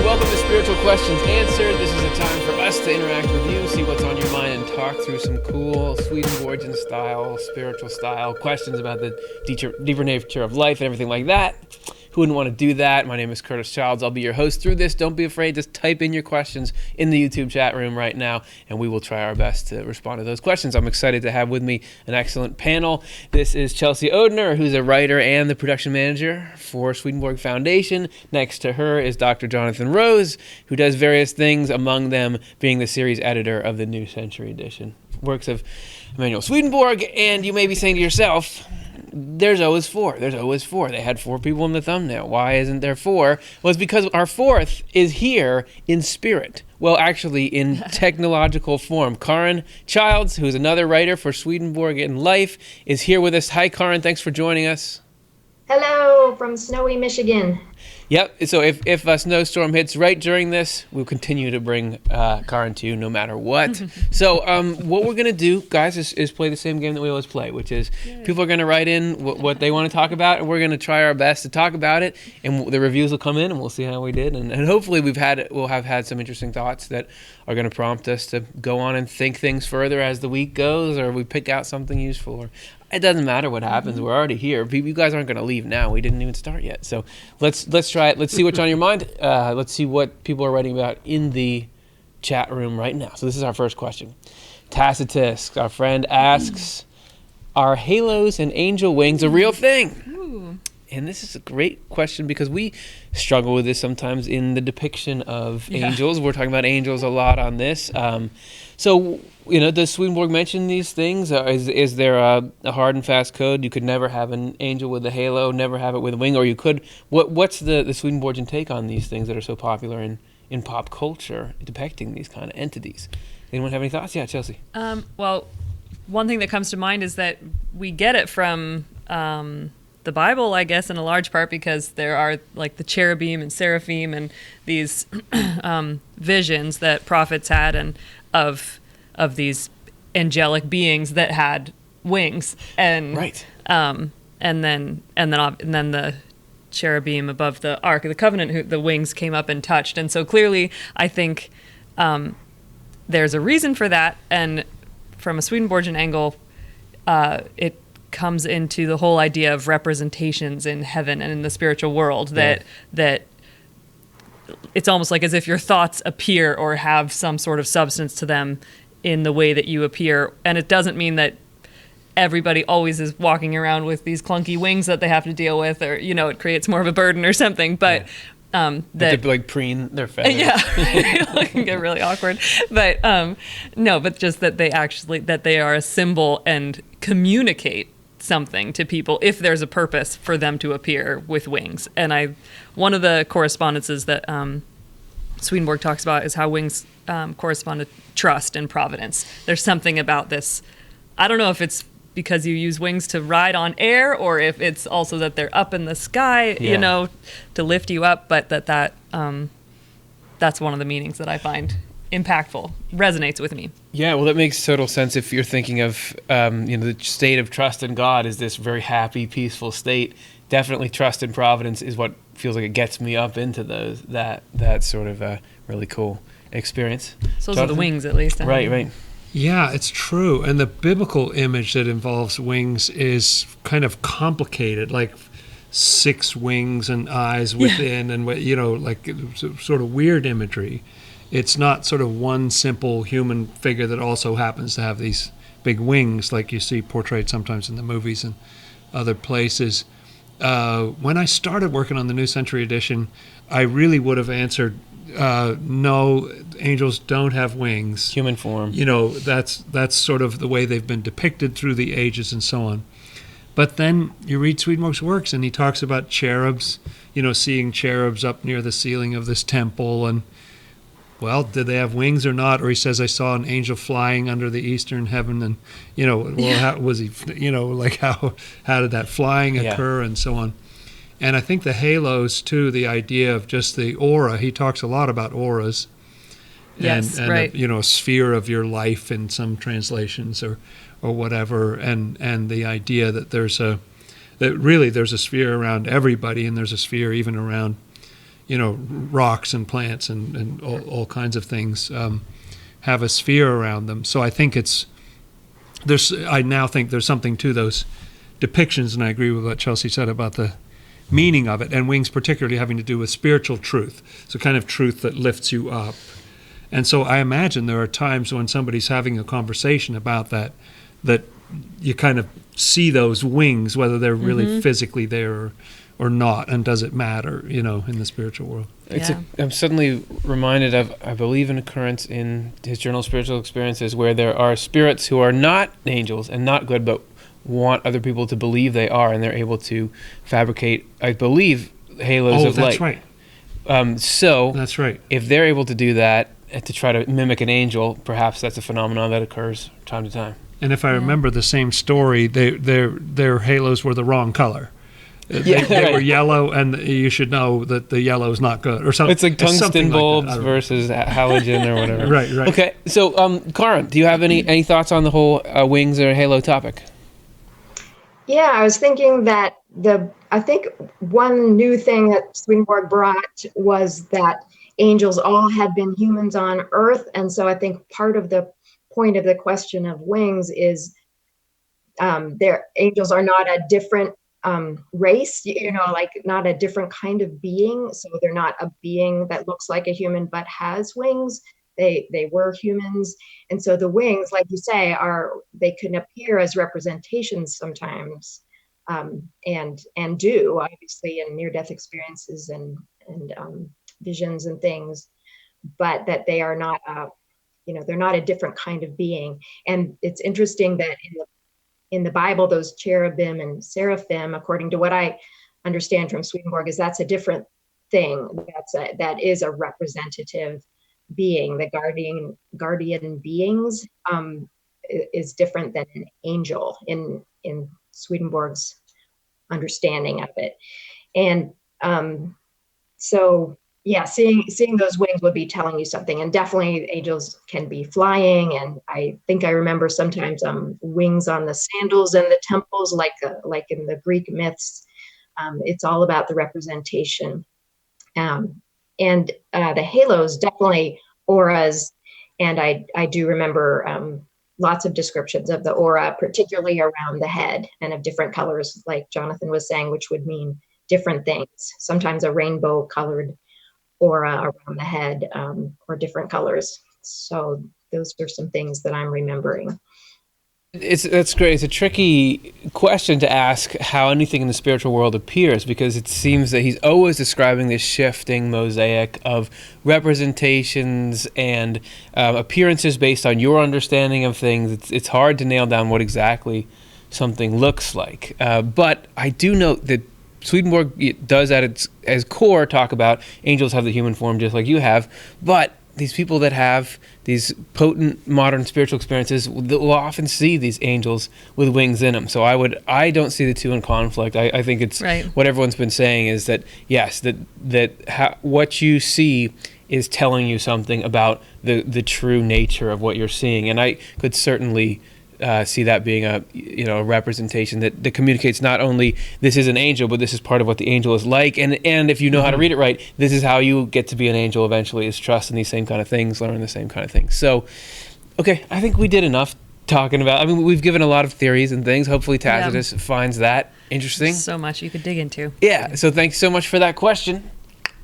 welcome to Spiritual Questions Answered. This is a time for us to interact with you, see what's on your mind, and talk through some cool Swedenborgian style, spiritual style questions about the deeper nature of life and everything like that. Who wouldn't want to do that? My name is Curtis Childs. I'll be your host through this. Don't be afraid. Just type in your questions in the YouTube chat room right now, and we will try our best to respond to those questions. I'm excited to have with me an excellent panel. This is Chelsea Odner, who's a writer and the production manager for Swedenborg Foundation. Next to her is Dr. Jonathan Rose, who does various things, among them being the series editor of the New Century Edition. Works of Emanuel Swedenborg, and you may be saying to yourself, there's always four. There's always four. They had four people in the thumbnail. Why isn't there four? Well, it's because our fourth is here in spirit. Well, actually, in technological form. Karin Childs, who's another writer for Swedenborg in Life, is here with us. Hi, Karin. Thanks for joining us. Hello from snowy Michigan. Yep. So if a snowstorm hits right during this, we'll continue to bring Karin to you no matter what. So what we're going to do, guys, is play the same game that we always play, which is people are going to write in what they want to talk about, and we're going to try our best to talk about it, and the reviews will come in, and we'll see how we did. And hopefully we'll have had some interesting thoughts that are going to prompt us to go on and think things further as the week goes, or we pick out something useful. Or it doesn't matter what happens. We're already here. You guys aren't going to leave now. We didn't even start yet. So let's try it. Let's see what's on your mind. Let's see what people are writing about in the chat room right now. So this is our first question. Tacitus, our friend, asks, are halos and angel wings a real thing? Ooh. And this is a great question because we struggle with this sometimes in the depiction of angels. We're talking about angels a lot on this. So, does Swedenborg mention these things? Is there a hard and fast code? You could never have an angel with a halo, never have it with a wing, or you could. What's the Swedenborgian take on these things that are so popular in pop culture depicting these kind of entities? Anyone have any thoughts? Yeah, Chelsea. Well, one thing that comes to mind is that we get it from the Bible, I guess, in a large part because there are like the cherubim and seraphim and these visions that prophets had and of these angelic beings that had wings, and right, and then the cherubim above the Ark of the Covenant, the wings came up and touched, and so clearly, I think there's a reason for that, and from a Swedenborgian angle, it comes into the whole idea of representations in heaven and in the spiritual world that it's almost like as if your thoughts appear or have some sort of substance to them in the way that you appear. And it doesn't mean that everybody always is walking around with these clunky wings that they have to deal with, or, it creates more of a burden or something. But that they like preen their feathers. Yeah, it can get really awkward. But no, but just that they are a symbol and communicate something to people if there's a purpose for them to appear with wings. And one of the correspondences that Swedenborg talks about is how wings correspond to trust and providence. There's something about this. I don't know if it's because you use wings to ride on air or if it's also that they're up in the sky, to lift you up, but that's one of the meanings that I find impactful, resonates with me. Yeah, well, that makes total sense if you're thinking of, the state of trust in God is this very happy, peaceful state. Definitely trust in providence is what feels like it gets me up into that sort of really cool experience. So those are the wings, at least. Right. Yeah, it's true. And the biblical image that involves wings is kind of complicated, like 6 wings and eyes within, and like sort of weird imagery. It's not sort of one simple human figure that also happens to have these big wings like you see portrayed sometimes in the movies and other places. When I started working on the New Century Edition, I really would have answered, no, angels don't have wings. Human form. That's sort of the way they've been depicted through the ages and so on. But then you read Swedenborg's works and he talks about cherubs, seeing cherubs up near the ceiling of this temple, and well, did they have wings or not? Or he says, I saw an angel flying under the eastern heaven, and how was he? How did that flying occur, and so on. And I think the halos too, the idea of just the aura. He talks a lot about auras, Yes, and right. A sphere of your life in some translations or whatever, and the idea that there's a sphere around everybody, and there's a sphere even around rocks and plants and all kinds of things have a sphere around them. So I think I now think there's something to those depictions, and I agree with what Chelsea said about the meaning of it, and wings particularly having to do with spiritual truth, so kind of truth that lifts you up. And so I imagine there are times when somebody's having a conversation about that you kind of see those wings, whether they're really physically there or not, and does it matter, in the spiritual world? I'm suddenly reminded of, I believe, an occurrence in his journal of spiritual experiences where there are spirits who are not angels and not good, but want other people to believe they are, and they're able to fabricate, I believe, halos of light. Oh, that's right. That's right. If they're able to do that to try to mimic an angel, perhaps that's a phenomenon that occurs time to time. And if I remember the same story, their halos were the wrong color. They were yellow, and you should know that the yellow is not good, or something. It's like tungsten bulbs versus halogen or whatever. Right. Okay, so Karin, do you have any thoughts on the whole wings or halo topic? Yeah, I was thinking that I think one new thing that Swedenborg brought was that angels all had been humans on Earth, and so I think part of the point of the question of wings is their angels are not a different race, like not a different kind of being. So they're not a being that looks like a human but has wings. They were humans, and so the wings, like you say, they can appear as representations sometimes, and do obviously in near-death experiences and visions and things, but that they are not they're not a different kind of being. And it's interesting that in the Bible, those cherubim and seraphim, according to what I understand from Swedenborg, is that's a different thing. That is a representative being. The guardian beings is different than an angel in Swedenborg's understanding of it. And so yeah, seeing those wings would be telling you something. And definitely angels can be flying. And I think I remember sometimes wings on the sandals in the temples, like in the Greek myths. It's all about the representation. And the halos, definitely auras. And I do remember lots of descriptions of the aura, particularly around the head, and of different colors, like Jonathan was saying, which would mean different things. Sometimes a rainbow colored aura around the head, or different colors. So those are some things that I'm remembering. That's great. It's a tricky question to ask how anything in the spiritual world appears, because it seems that he's always describing this shifting mosaic of representations and appearances based on your understanding of things. It's hard to nail down what exactly something looks like. But I do note that Swedenborg does at its core talk about angels have the human form just like you have, but these people that have these potent modern spiritual experiences will often see these angels with wings in them. So I don't see the two in conflict. I think it's right. What everyone's been saying is that yes, what you see is telling you something about the true nature of what you're seeing, and I could certainly see that being a representation that communicates not only this is an angel, but this is part of what the angel is like, and if you know how to read it right, this is how you get to be an angel eventually, is trust in these same kind of things, learn the same kind of things. So, okay, I think we did enough talking about. I mean, we've given a lot of theories and things. Hopefully, Tacitus finds that interesting. So much you could dig into. Yeah. So thanks so much for that question.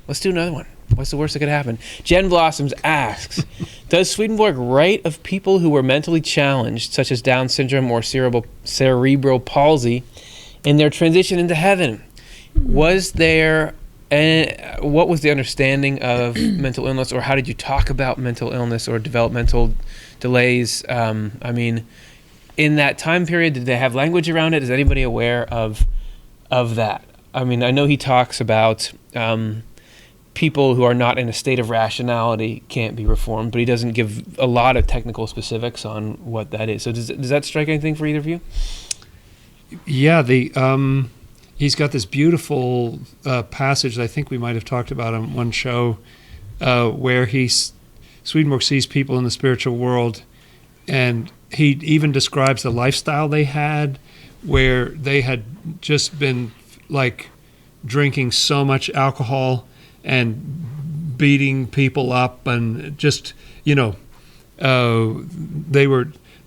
Let's do another one. What's the worst that could happen? Jen Blossoms asks, does Swedenborg write of people who were mentally challenged, such as Down syndrome or cerebral palsy, in their transition into heaven? Was there, what was the understanding of mental illness, or how did you talk about mental illness or developmental delays? I mean, in that time period, did they have language around it? Is anybody aware of that? I mean, I know he talks about people who are not in a state of rationality can't be reformed, but he doesn't give a lot of technical specifics on what that is. So does that strike anything for either of you? Yeah, he's got this beautiful passage that I think we might have talked about on one show, where Swedenborg sees people in the spiritual world, and he even describes the lifestyle they had, where they had just been like drinking so much alcohol and beating people up, and just, they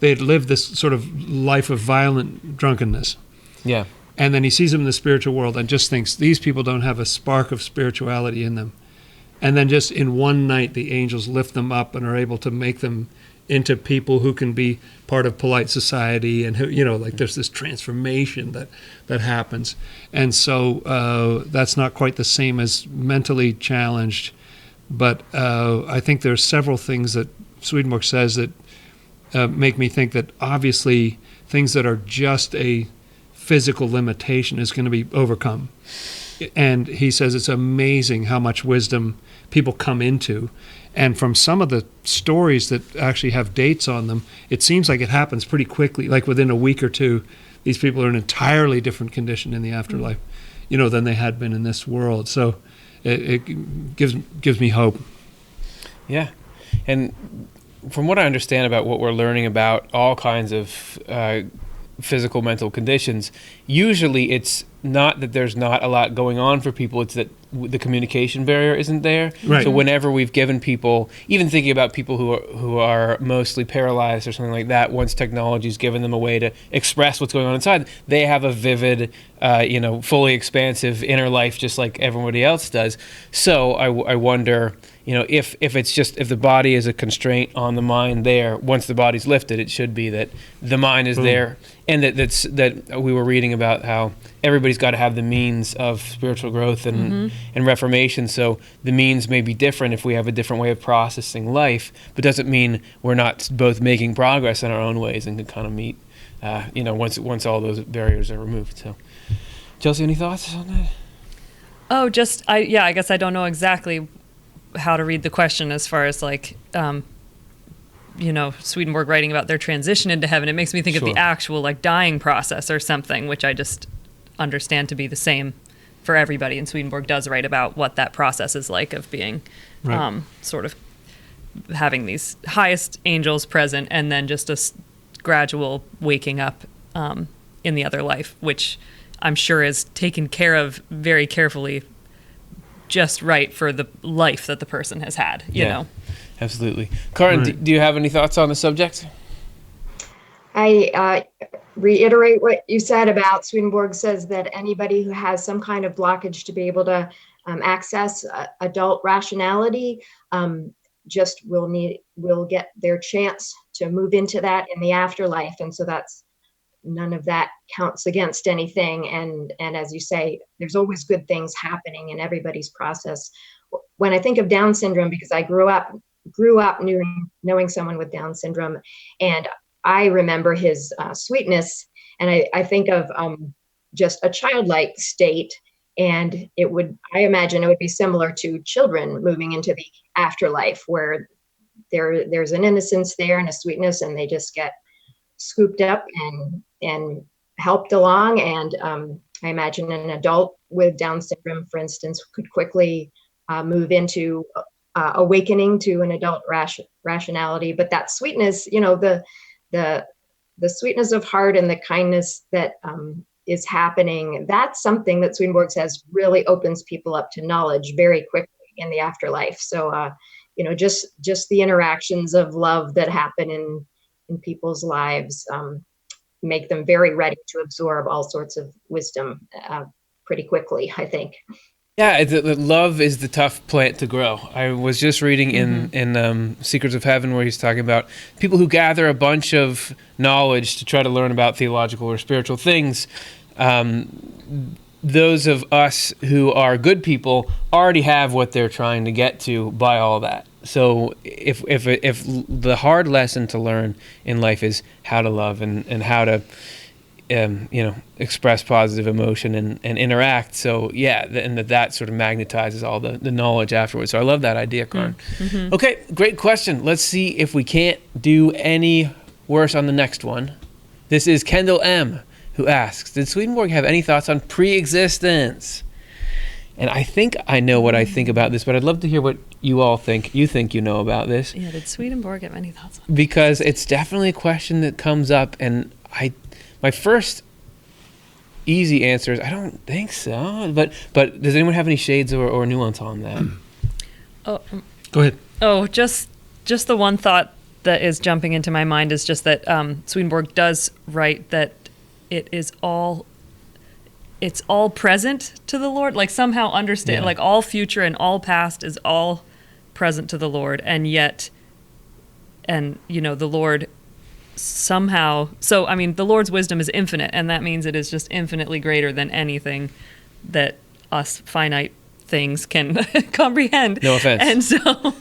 had lived this sort of life of violent drunkenness. Yeah. And then he sees them in the spiritual world and just thinks, these people don't have a spark of spirituality in them. And then just in one night, the angels lift them up and are able to make them into people who can be part of polite society, and who, there's this transformation that happens. And so that's not quite the same as mentally challenged, but I think there's several things that Swedenborg says that make me think that obviously things that are just a physical limitation is going to be overcome. And he says it's amazing how much wisdom people come into. And from some of the stories that actually have dates on them, it seems like it happens pretty quickly. Like within a week or two, these people are in an entirely different condition in the afterlife, than they had been in this world. So it gives me hope. Yeah. And from what I understand about what we're learning about all kinds of physical, mental conditions, usually it's not that there's not a lot going on for people, it's that the communication barrier isn't there. Right. So whenever we've given people, even thinking about people who are mostly paralyzed or something like that, once technology's given them a way to express what's going on inside, they have a vivid, fully expansive inner life just like everybody else does. So I wonder, if the body is a constraint on the mind there, once the body's lifted, it should be that the mind is there, and that we were reading about how everybody's got to have the means of spiritual growth and reformation. So the means may be different if we have a different way of processing life, but doesn't mean we're not both making progress in our own ways and can kind of meet, once all those barriers are removed. So, Chelsea, any thoughts on that? Oh, I guess I don't know exactly how to read the question as far as Swedenborg writing about their transition into heaven. It makes me think of the actual dying process or something, which I just understand to be the same for everybody. And Swedenborg does write about what that process is like of being sort of having these highest angels present and then just a gradual waking up in the other life, which I'm sure is taken care of very carefully, just right for the life that the person has had, you know? Absolutely. Karin, do you have any thoughts on the subject? I reiterate what you said about Swedenborg says that anybody who has some kind of blockage to be able to access adult rationality just will get their chance to move into that in the afterlife. And so none of that counts against anything. And as you say, there's always good things happening in everybody's process. When I think of Down syndrome, because I grew up knowing someone with Down syndrome, and I remember his sweetness, and I think of just a childlike state, and I imagine it would be similar to children moving into the afterlife, where there's an innocence there and a sweetness, and they just get scooped up and helped along. And I imagine an adult with Down syndrome, for instance, could quickly move into awakening to an adult rationality. But that sweetness, the sweetness of heart and the kindness that is happening, that's something that Swedenborg says really opens people up to knowledge very quickly in the afterlife. So, just the interactions of love that happen in people's lives make them very ready to absorb all sorts of wisdom pretty quickly, I think. Yeah, love is the tough plant to grow. I was just reading in Secrets of Heaven, where he's talking about people who gather a bunch of knowledge to try to learn about theological or spiritual things. Those of us who are good people already have what they're trying to get to by all that. So if the hard lesson to learn in life is how to love and how to express positive emotion and interact. So and that sort of magnetizes all the knowledge afterwards. So I love that idea, Karin. Mm-hmm. Okay, great question. Let's see if we can't do any worse on the next one. This is Kendall M., who asks, did Swedenborg have any thoughts on pre-existence? And I think I know what I think about this, but I'd love to hear what you all think. You think you know about this. Yeah, did Swedenborg have any thoughts on Because it's definitely a question that comes up, and my first easy answer is I don't think so. But does anyone have any shades or nuance on that? Oh, Go ahead. oh, just the one thought that is jumping into my mind is just that Swedenborg does write that it's all present to the Lord, like somehow understand, like all future and all past is all present to the Lord, and the Lord somehow, so I mean the Lord's wisdom is infinite, and that means it is just infinitely greater than anything that us finite things can comprehend. No offense. And so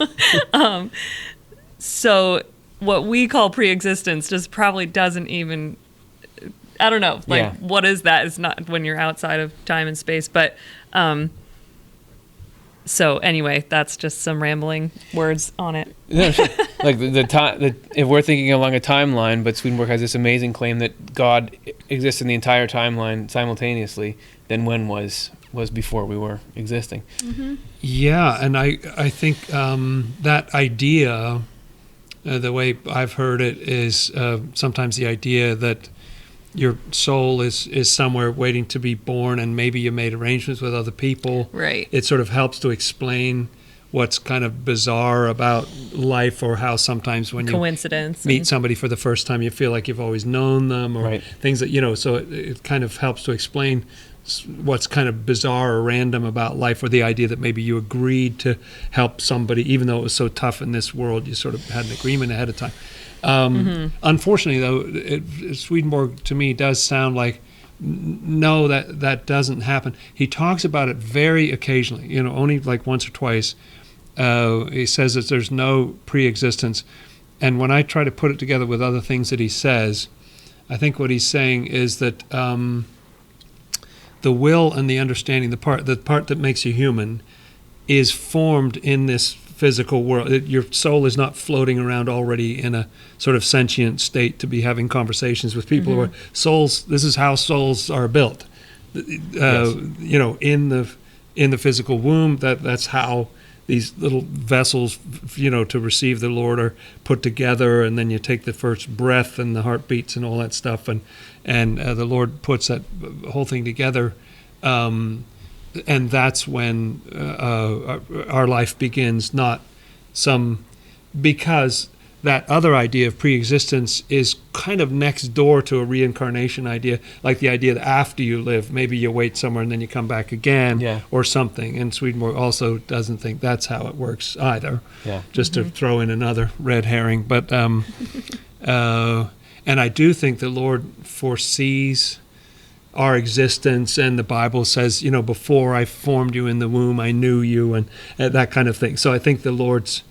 so what we call pre-existence just probably doesn't even, I don't know, like what is that? It's not when you're outside of time and space, but so anyway, that's just some rambling words on it. No, sure. Like if we're thinking along a timeline, but Swedenborg has this amazing claim that God exists in the entire timeline simultaneously, then when was before we were existing? Mm-hmm. Yeah, and I think that idea, the way I've heard it, is sometimes the idea that your soul is somewhere waiting to be born, and maybe you made arrangements with other people. Right. It sort of helps to explain what's kind of bizarre about life, or how sometimes when coincidence you meet somebody for the first time, you feel like you've always known them, or things that, so it kind of helps to explain what's kind of bizarre or random about life, or the idea that maybe you agreed to help somebody, even though it was so tough in this world, you sort of had an agreement ahead of time. Unfortunately, though, Swedenborg to me does sound like no, that doesn't happen. He talks about it very occasionally, only like once or twice. He says that there's no pre-existence, and when I try to put it together with other things that he says, I think what he's saying is that the will and the understanding, the part that makes you human, is formed in this physical world. Your soul is not floating around already in a sort of sentient state to be having conversations with people who are souls. This is how souls are built. In the physical womb, that's how these little vessels, to receive the Lord, are put together, and then you take the first breath and the heartbeats and all that stuff, and the Lord puts that whole thing together. And that's when our life begins, because that other idea of pre-existence is kind of next door to a reincarnation idea, like the idea that after you live, maybe you wait somewhere and then you come back again, or something. And Swedenborg also doesn't think that's how it works either, just to throw in another red herring. But and I do think the Lord foresees our existence, and the Bible says, before I formed you in the womb, I knew you, and that kind of thing. So I think the Lord's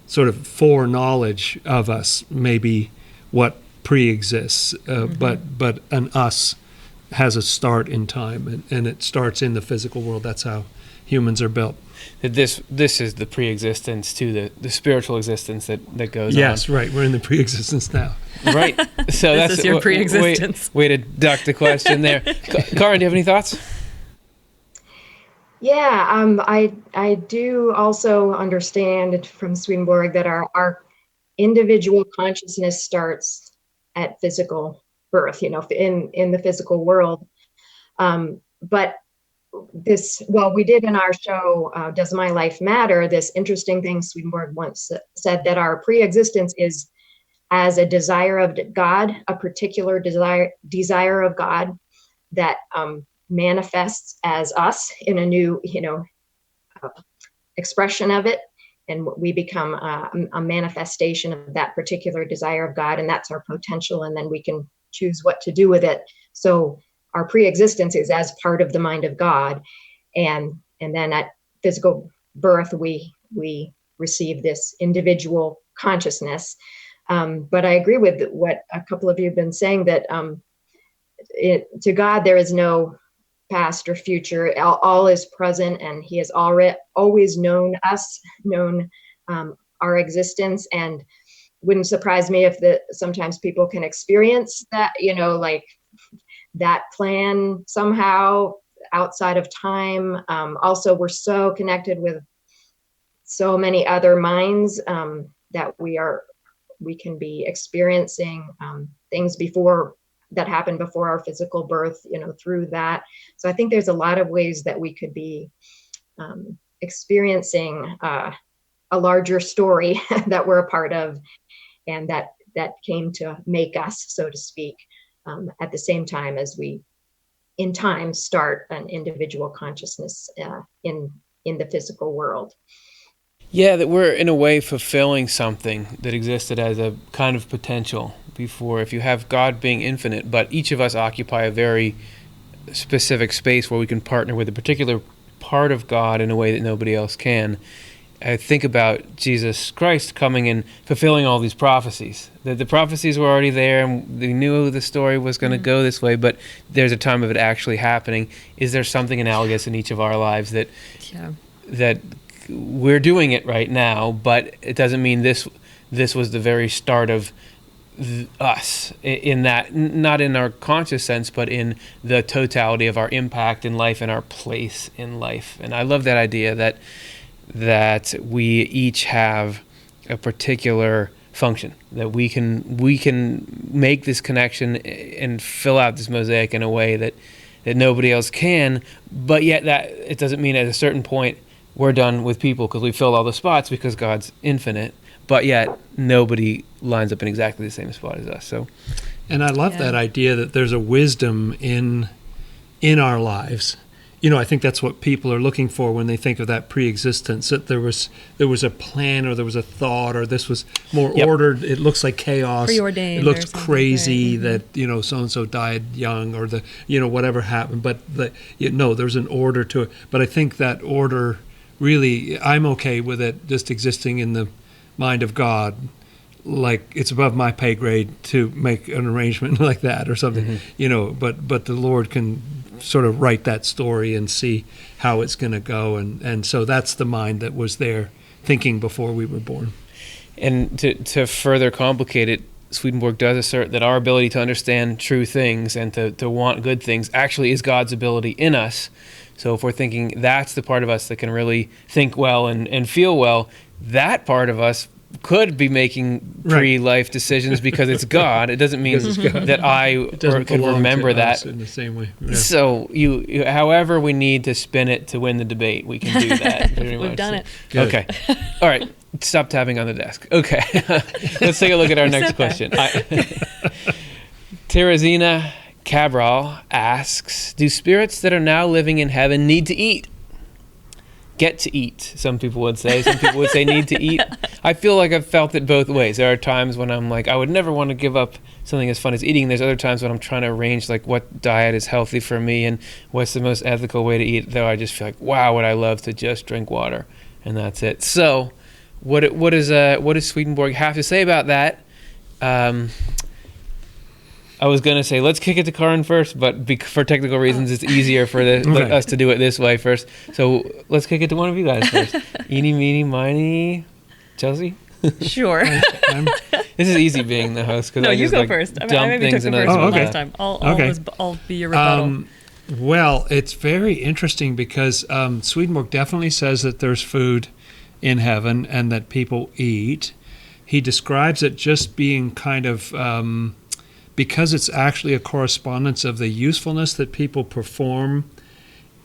sort of foreknowledge of us may be what pre-exists, but an us has a start in time, and it starts in the physical world. That's how humans are built. This is the pre-existence to the spiritual existence that goes on. Yes, right. We're in the pre-existence now. Right. So this is your pre-existence. Way to duck the question there. Karin, do you have any thoughts? Yeah, I do also understand from Swedenborg that our individual consciousness starts at physical birth, in the physical world. But we did in our show, Does My Life Matter? This interesting thing Swedenborg once said, that our pre-existence is as a desire of God, a particular desire of God that manifests as us in a new, expression of it. And we become a manifestation of that particular desire of God, and that's our potential. And then we can choose what to do with it. So our pre-existence is as part of the mind of God. And then at physical birth, we receive this individual consciousness. But I agree with what a couple of you have been saying, that to God, there is no past or future. All is present, and he has always known us, known our existence. And wouldn't surprise me if sometimes people can experience that, like that plan somehow outside of time. Also, we're so connected with so many other minds that we can be experiencing things before that happened before our physical birth, through that. So I think there's a lot of ways that we could be experiencing a larger story that we're a part of, and that came to make us, so to speak, at the same time as we, in time, start an individual consciousness in the physical world. Yeah, that we're in a way fulfilling something that existed as a kind of potential before. If you have God being infinite, but each of us occupy a very specific space where we can partner with a particular part of God in a way that nobody else can. I think about Jesus Christ coming and fulfilling all these prophecies. The prophecies were already there, and they knew the story was going to go this way, but there's a time of it actually happening. Is there something analogous in each of our lives that we're doing it right now, but it doesn't mean this was the very start of us, in that, not in our conscious sense, but in the totality of our impact in life and our place in life. And I love that idea that we each have a particular function, that we can make this connection and fill out this mosaic in a way that nobody else can, but yet that it doesn't mean at a certain point we're done with people because we filled all the spots, because God's infinite, but yet nobody lines up in exactly the same spot as us. So, and I love that idea that there's a wisdom in our lives. I think that's what people are looking for when they think of that pre-existence, that there was a plan, or there was a thought, or this was more ordered. It looks like chaos. Preordained. It looks crazy that, so-and-so died young, or whatever happened. But there's an order to it. But I think that order, really, I'm okay with it just existing in the mind of God. Like, it's above my pay grade to make an arrangement like that or something, but the Lord can sort of write that story and see how it's going to go. And so that's the mind that was there thinking before we were born. And to further complicate it, Swedenborg does assert that our ability to understand true things and to want good things actually is God's ability in us. So if we're thinking that's the part of us that can really think well and feel well, that part of us could be making pre-life decisions because it's God. It doesn't mean that I could remember that in the same way. Yeah. So you, however we need to spin it to win the debate, we can do that. We've done it. Good. Okay. All right. Stop tapping on the desk. Okay. Let's take a look at our next question. Teresina Cabral asks, do spirits that are now living in heaven need to eat? Get to eat, some people would say. Some people would say need to eat. I feel like I've felt it both ways. There are times when I'm like, I would never want to give up something as fun as eating. There's other times when I'm trying to arrange like what diet is healthy for me and what's the most ethical way to eat, though I just feel like, wow, would I love to just drink water, and that's it. So what does Swedenborg have to say about that? I was going to say, let's kick it to Karin first, but for technical reasons, it's easier for us to do it this way first. So let's kick it to one of you guys first. Eeny, meeny, miny, Chelsea? Sure. This is easy being the host. No, you go first. I maybe took the first one last time. I'll be your rebuttal. Well, it's very interesting because Swedenborg definitely says that there's food in heaven and that people eat. He describes it just being kind of... because it's actually a correspondence of the usefulness that people perform,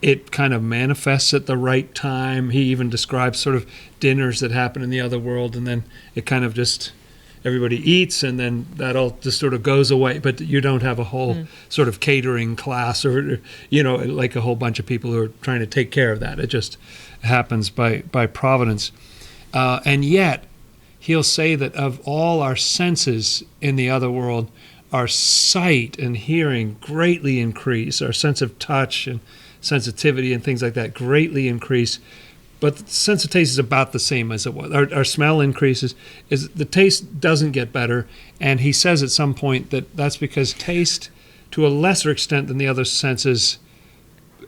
it kind of manifests at the right time. He even describes sort of dinners that happen in the other world, and then it kind of just, everybody eats, and then that all just sort of goes away. But you don't have a whole sort of catering class or, like a whole bunch of people who are trying to take care of that. It just happens by providence. And yet, he'll say that of all our senses in the other world, our sight and hearing greatly increase, our sense of touch and sensitivity and things like that greatly increase, but the sense of taste is about the same as it was. Our smell increases, the taste doesn't get better, and he says at some point that that's because taste, to a lesser extent than the other senses,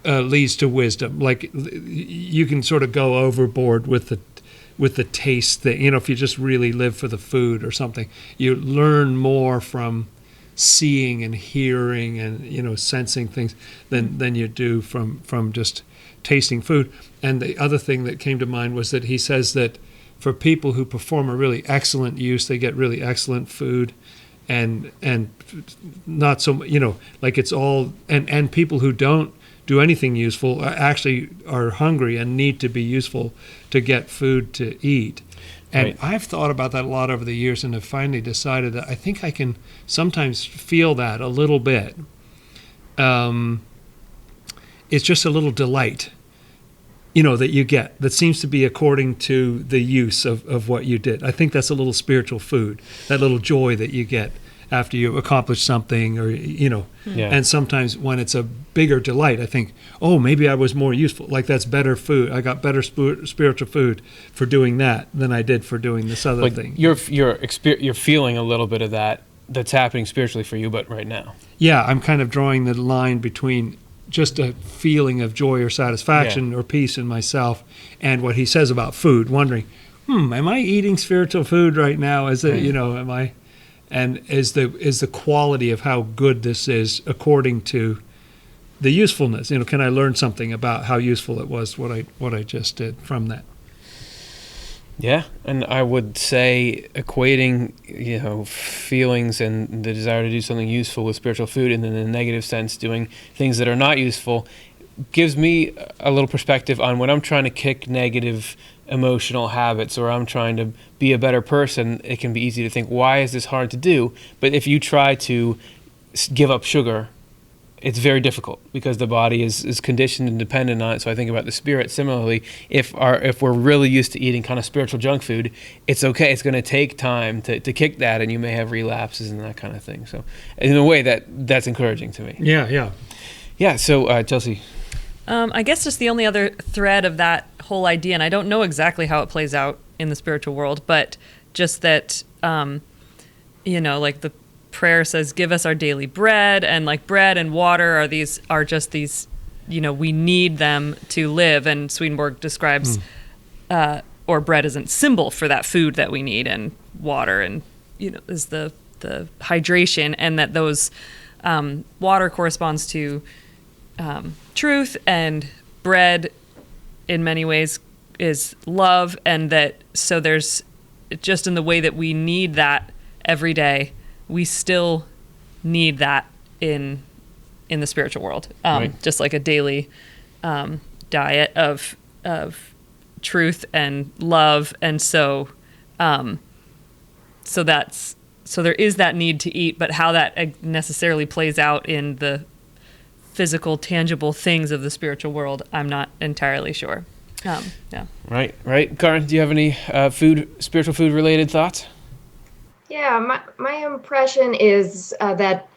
leads to wisdom. Like, you can sort of go overboard with the taste thing. If you just really live for the food or something, you learn more from seeing and hearing and sensing things than you do from just tasting food. And the other thing that came to mind was that he says that for people who perform a really excellent use, they get really excellent food, and not so, like it's all, and people who don't do anything useful actually are hungry and need to be useful to get food to eat. And Right. I've thought about that a lot over the years, and have finally decided that I think I can sometimes feel that a little bit. It's just a little delight, that you get, that seems to be according to the use of what you did. I think that's a little spiritual food, that little joy that you get after you accomplish something, or, Yeah. And sometimes when it's a bigger delight, I think, oh, maybe I was more useful. Like, that's better food. I got better spiritual food for doing that than I did for doing this other Like thing. you're feeling a little bit of that's happening spiritually for you, but right now. Yeah, I'm kind of drawing the line between just a feeling of joy or satisfaction or peace in myself and what he says about food, wondering, am I eating spiritual food right now? Is it, am I, and is the quality of how good this is according to the usefulness? Can I learn something about how useful it was, what I just did from that? Yeah, and I would say equating, feelings and the desire to do something useful with spiritual food, and then in the negative sense, doing things that are not useful, gives me a little perspective on when I'm trying to kick negative emotional habits, or I'm trying to be a better person. It can be easy to think, why is this hard to do? But if you try to give up sugar, it's very difficult because the body is conditioned and dependent on it. So I think about the spirit similarly. If we're really used to eating kind of spiritual junk food, it's okay. It's going to take time to kick that, and you may have relapses and that kind of thing. So in a way that's encouraging to me. Yeah. So Chelsea. I guess just the only other thread of that whole idea, and I don't know exactly how it plays out in the spiritual world, but just that, like the prayer says, give us our daily bread, and like bread and water are just these, we need them to live. And Swedenborg describes, or bread is a symbol for that food that we need, and water and, is the hydration, and that those water corresponds to truth, and bread in many ways is love, and that so there's just in the way that we need that every day, we still need that in the spiritual world, Right. just like a daily diet of truth and love, and so there is that need to eat, but how that necessarily plays out in the physical, tangible things of the spiritual world, I'm not entirely sure. Yeah. Right. Karin, do you have any spiritual food related thoughts? Yeah, my impression is that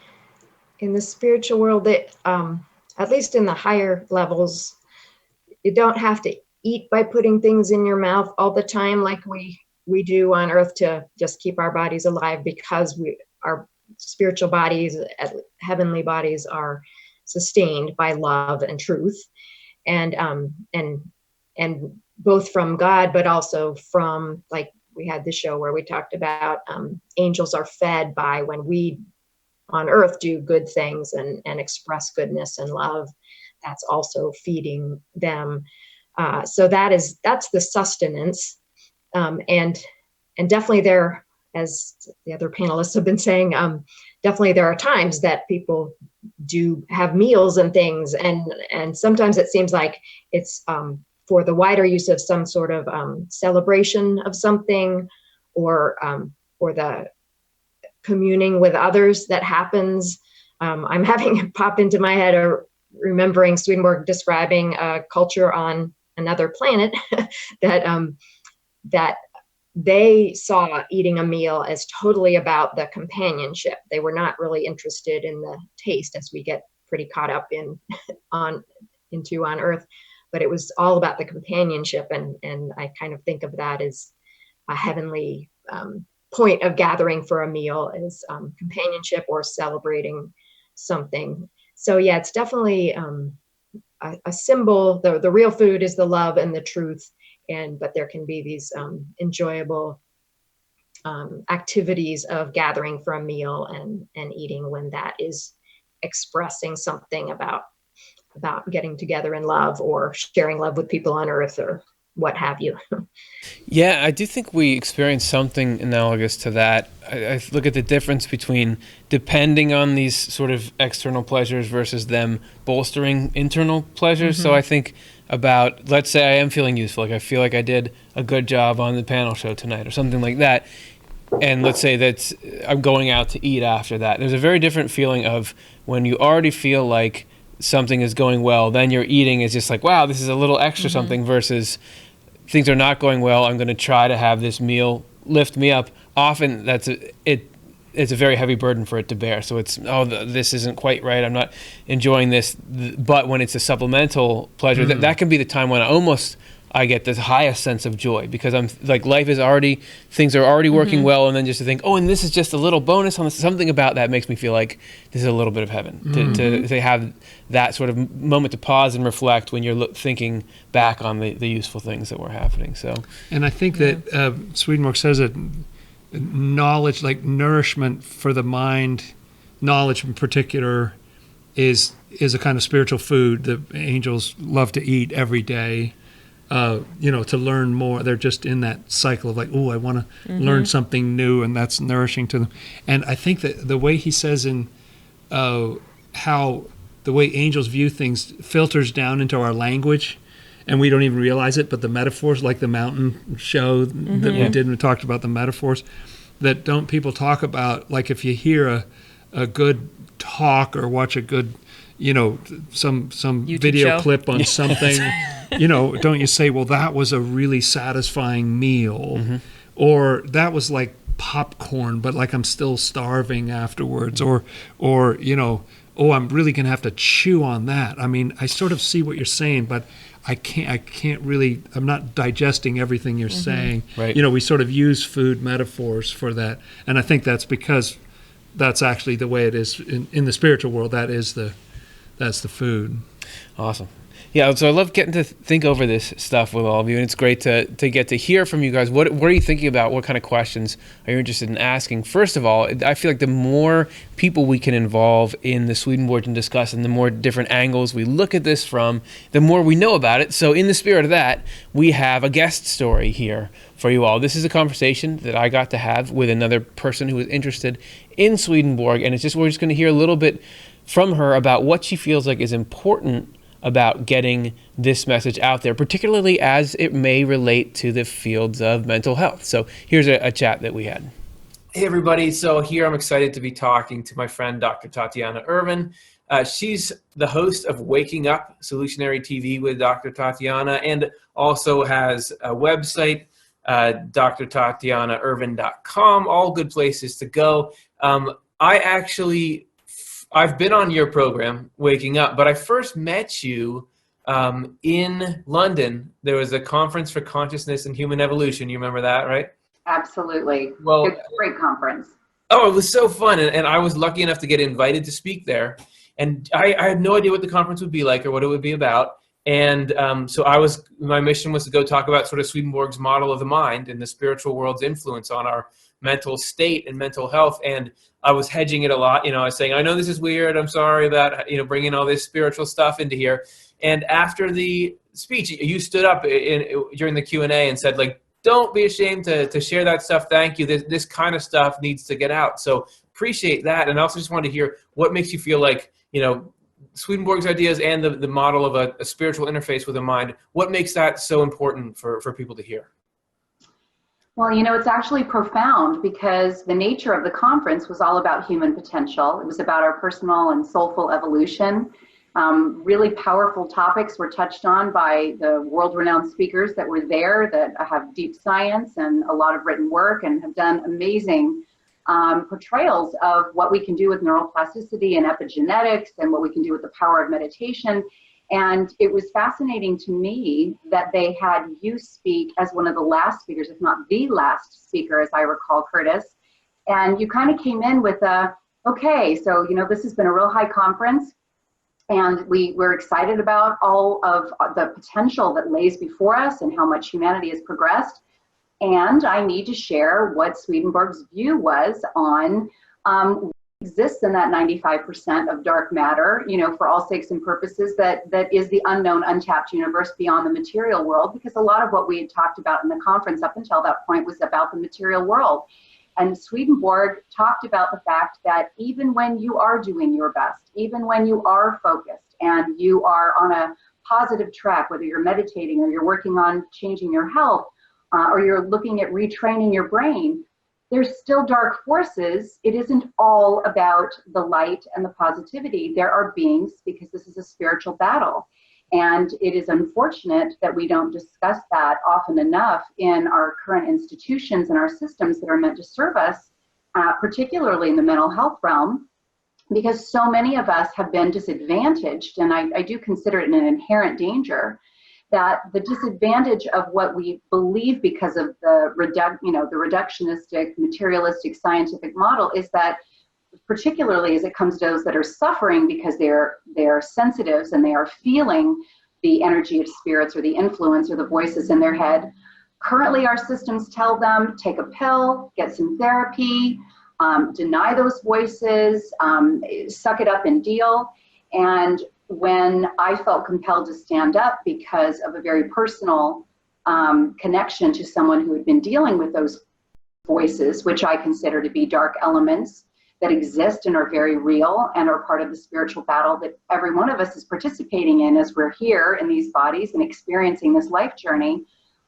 in the spiritual world, that at least in the higher levels, you don't have to eat by putting things in your mouth all the time like we do on earth to just keep our bodies alive, because our spiritual bodies, heavenly bodies, are sustained by love and truth, and both from God, but also from, like, we had this show where we talked about angels are fed by when we on earth do good things and express goodness and love. That's also feeding them. So that's the sustenance. And definitely there, as the other panelists have been saying, definitely there are times that people do have meals and things. And sometimes it seems like it's for the wider use of some sort of celebration of something, or the communing with others that happens. I'm having it pop into my head, or remembering Swedenborg describing a culture on another planet that they saw eating a meal as totally about the companionship. They were not really interested in the taste, as we get pretty caught up on Earth, but it was all about the companionship. And I kind of think of that as a heavenly point of gathering for a meal, is companionship or celebrating something. So yeah, it's definitely a symbol. The real food is the love and the truth, but there can be these enjoyable activities of gathering for a meal and eating, when that is expressing something about getting together in love, or sharing love with people on earth, or what have you. Yeah, I do think we experience something analogous to that. I look at the difference between depending on these sort of external pleasures versus them bolstering internal pleasures. So I think about, let's say I am feeling useful, like I feel like I did a good job on the panel show tonight or something like that. And let's say that I'm going out to eat after that. There's a very different feeling of when you already feel like something is going well, then your eating is just like, wow, this is a little extra something, versus things are not going well, I'm going to try to have this meal lift me up. Often it's a very heavy burden for it to bear. So it's, this isn't quite right, I'm not enjoying this. But when it's a supplemental pleasure, that can be the time when I get the highest sense of joy, because I'm like, things are already working well, and then just to think, and this is just a little bonus on this, something about that makes me feel like this is a little bit of heaven. To have that sort of moment to pause and reflect when you're thinking back on the useful things that were happening. So, and I think that Swedenborg says that knowledge, like nourishment for the mind, knowledge in particular, is a kind of spiritual food that angels love to eat every day. To learn more. They're just in that cycle of like, I want to learn something new, and that's nourishing to them. And I think that the way he says in how the way angels view things filters down into our language, and we don't even realize it, but the metaphors, like the mountain show that we did, and we talked about the metaphors, that don't people talk about, like if you hear a good talk or watch a good, some YouTube video show. clip on something, don't you say, well, that was a really satisfying meal, or that was like popcorn, but like I'm still starving afterwards, or I'm really gonna have to chew on that. I mean, I sort of see what you're saying, but I can't really, I'm not digesting everything you're saying. Right. We sort of use food metaphors for that, and I think that's because that's actually the way it is in the spiritual world. That's the food. Awesome. Yeah, so I love getting to think over this stuff with all of you, and it's great to get to hear from you guys. What are you thinking about? What kind of questions are you interested in asking? First of all, I feel like the more people we can involve in the Swedenborg and discuss, and the more different angles we look at this from, the more we know about it. So in the spirit of that, we have a guest story here for you all. This is a conversation that I got to have with another person who was interested in Swedenborg, and we're just going to hear a little bit from her about what she feels like is important about getting this message out there, particularly as it may relate to the fields of mental health. So here's a chat that we had. Hey everybody, so here I'm excited to be talking to my friend Dr. Tatiana Irvin. She's the host of Waking Up, Solutionary TV with Dr. Tatiana, and also has a website, drtatianairvin.com, all good places to go. I've been on your program, Waking Up, but I first met you in London. There was a conference for consciousness and human evolution. You remember that, right? Absolutely. Well, It's a great conference. Oh, it was so fun. And I was lucky enough to get invited to speak there. And I had no idea what the conference would be like or what it would be about. And so my mission was to go talk about sort of Swedenborg's model of the mind and the spiritual world's influence on our mental state and mental health. And I was hedging it a lot. I was saying, I know this is weird. I'm sorry about, bringing all this spiritual stuff into here. And after the speech, you stood up during the Q&A and said, like, don't be ashamed to share that stuff. Thank you. This kind of stuff needs to get out. So appreciate that. And I also just wanted to hear what makes you feel like, Swedenborg's ideas and the model of a spiritual interface with the mind, what makes that so important for people to hear? Well, it's actually profound because the nature of the conference was all about human potential. It was about our personal and soulful evolution. Really powerful topics were touched on by the world-renowned speakers that were there that have deep science and a lot of written work and have done amazing portrayals of what we can do with neuroplasticity and epigenetics and what we can do with the power of meditation. And it was fascinating to me that they had you speak as one of the last speakers, if not the last speaker, as I recall, Curtis. And you kind of came in with okay, so, this has been a real high conference. And we're excited about all of the potential that lays before us and how much humanity has progressed. And I need to share what Swedenborg's view was on exists in that 95% of dark matter, for all sakes and purposes, that is the unknown, untapped universe beyond the material world, because a lot of what we had talked about in the conference up until that point was about the material world. And Swedenborg talked about the fact that even when you are doing your best, even when you are focused and you are on a positive track, whether you're meditating or you're working on changing your health, or you're looking at retraining your brain, there's still dark forces. It isn't all about the light and the positivity. There are beings, because this is a spiritual battle. And it is unfortunate that we don't discuss that often enough in our current institutions and our systems that are meant to serve us, particularly in the mental health realm, because so many of us have been disadvantaged, and I do consider it an inherent danger, that the disadvantage of what we believe because of the reductionistic, materialistic, scientific model is that, particularly as it comes to those that are suffering because they're sensitives and they are feeling the energy of spirits or the influence or the voices in their head. Currently, our systems tell them, take a pill, get some therapy, deny those voices, suck it up and deal. And when I felt compelled to stand up because of a very personal connection to someone who had been dealing with those voices, which I consider to be dark elements that exist and are very real and are part of the spiritual battle that every one of us is participating in as we're here in these bodies and experiencing this life journey,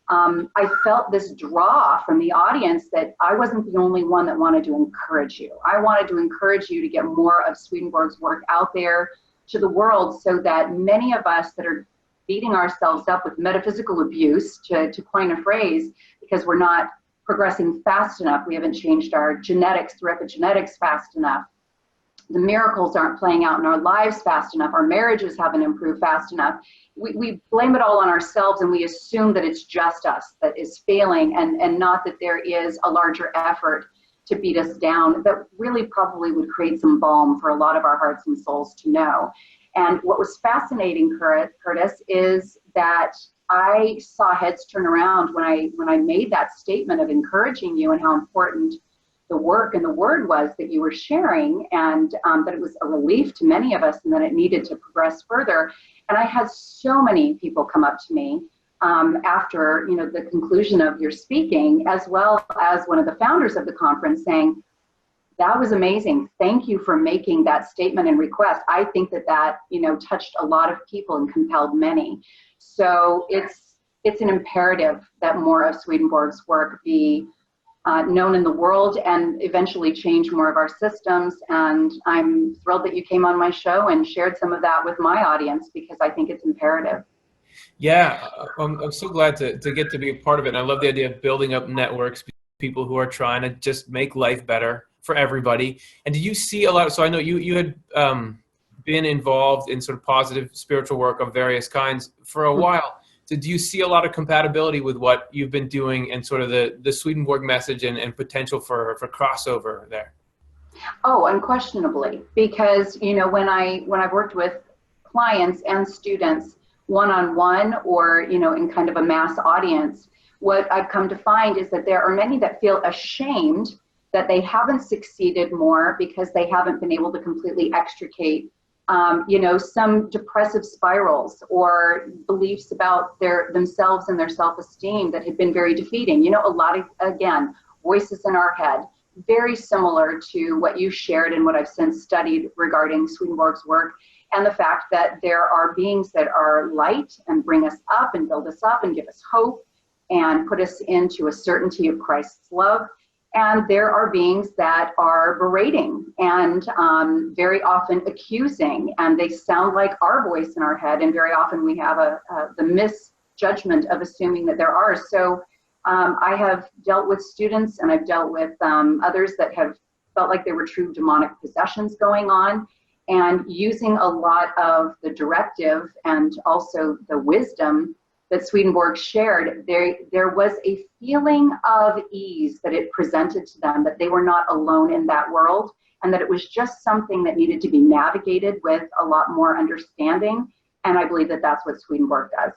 I felt this draw from the audience that I wasn't the only one that wanted to encourage you. I wanted to encourage you to get more of Swedenborg's work out there to the world, so that many of us that are beating ourselves up with metaphysical abuse, to coin a phrase, because we're not progressing fast enough, we haven't changed our genetics through epigenetics fast enough, the miracles aren't playing out in our lives fast enough, our marriages haven't improved fast enough, we blame it all on ourselves, and we assume that it's just us that is failing, and not that there is a larger effort to beat us down that really probably would create some balm for a lot of our hearts and souls to know. And what was fascinating, Curtis, is that I saw heads turn around when I made that statement of encouraging you and how important the work and the word was that you were sharing, and that it was a relief to many of us and that it needed to progress further. And I had so many people come up to me after the conclusion of your speaking, as well as one of the founders of the conference, saying, that was amazing. Thank you for making that statement and request. I think that touched a lot of people and compelled many. So it's an imperative that more of Swedenborg's work be known in the world and eventually change more of our systems. And I'm thrilled that you came on my show and shared some of that with my audience, because I think it's imperative. Yeah, I'm so glad to get to be a part of it. And I love the idea of building up networks, people who are trying to just make life better for everybody. And do you see a lot so I know you had been involved in sort of positive spiritual work of various kinds for a while. So do you see a lot of compatibility with what you've been doing and sort of the Swedenborg message and potential for crossover there? Oh, unquestionably, because when I've worked with clients and students one-on-one or in kind of a mass audience, what I've come to find is that there are many that feel ashamed that they haven't succeeded more because they haven't been able to completely extricate some depressive spirals or beliefs about themselves and their self-esteem that had been very defeating. A lot of, again, voices in our head, very similar to what you shared and what I've since studied regarding Swedenborg's work, and the fact that there are beings that are light and bring us up and build us up and give us hope and put us into a certainty of Christ's love. And there are beings that are berating and very often accusing, and they sound like our voice in our head. And very often we have the misjudgment of assuming that they're ours. So I have dealt with students, and I've dealt with others that have felt like there were true demonic possessions going on, and using a lot of the directive and also the wisdom that Swedenborg shared, there was a feeling of ease that it presented to them, that they were not alone in that world, and that it was just something that needed to be navigated with a lot more understanding. And I believe that that's what Swedenborg does.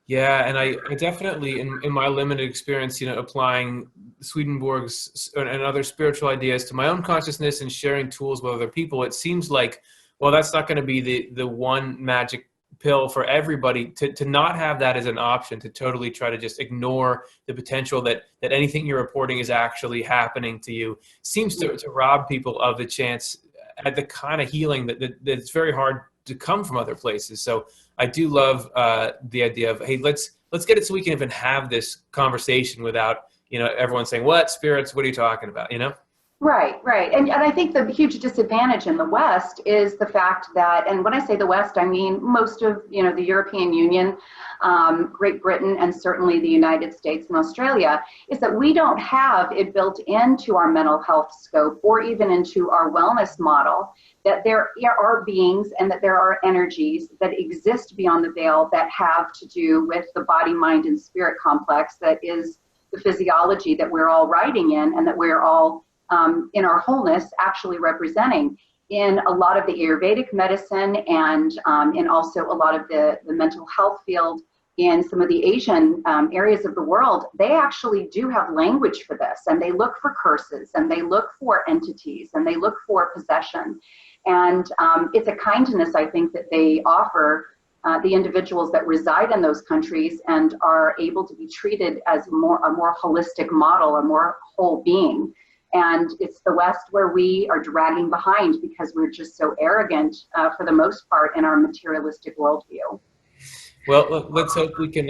Yeah, and I definitely, in my limited experience, applying Swedenborg's and other spiritual ideas to my own consciousness and sharing tools with other people, it seems like, well, that's not going to be the one magic pill for everybody. To not have that as an option, to totally try to just ignore the potential that anything you're reporting is actually happening to you, seems to rob people of the chance at the kind of healing that's very hard to come from other places. So I do love the idea of, hey, let's get it so we can even have this conversation without everyone saying, what spirits, what are you talking about, Right, right. And I think the huge disadvantage in the West is the fact that, and when I say the West, I mean most of, the European Union, Great Britain, and certainly the United States and Australia, is that we don't have it built into our mental health scope or even into our wellness model that there are beings and that there are energies that exist beyond the veil that have to do with the body, mind, and spirit complex that is the physiology that we're all riding in and that we're all in our wholeness actually representing in a lot of the Ayurvedic medicine and in also a lot of the mental health field in some of the Asian areas of the world. They actually do have language for this, and they look for curses and they look for entities and they look for possession. And it's a kindness, I think, that they offer the individuals that reside in those countries and are able to be treated as a more holistic model, a more whole being. And it's the West where we are dragging behind because we're just so arrogant for the most part in our materialistic worldview. Well, let's hope we can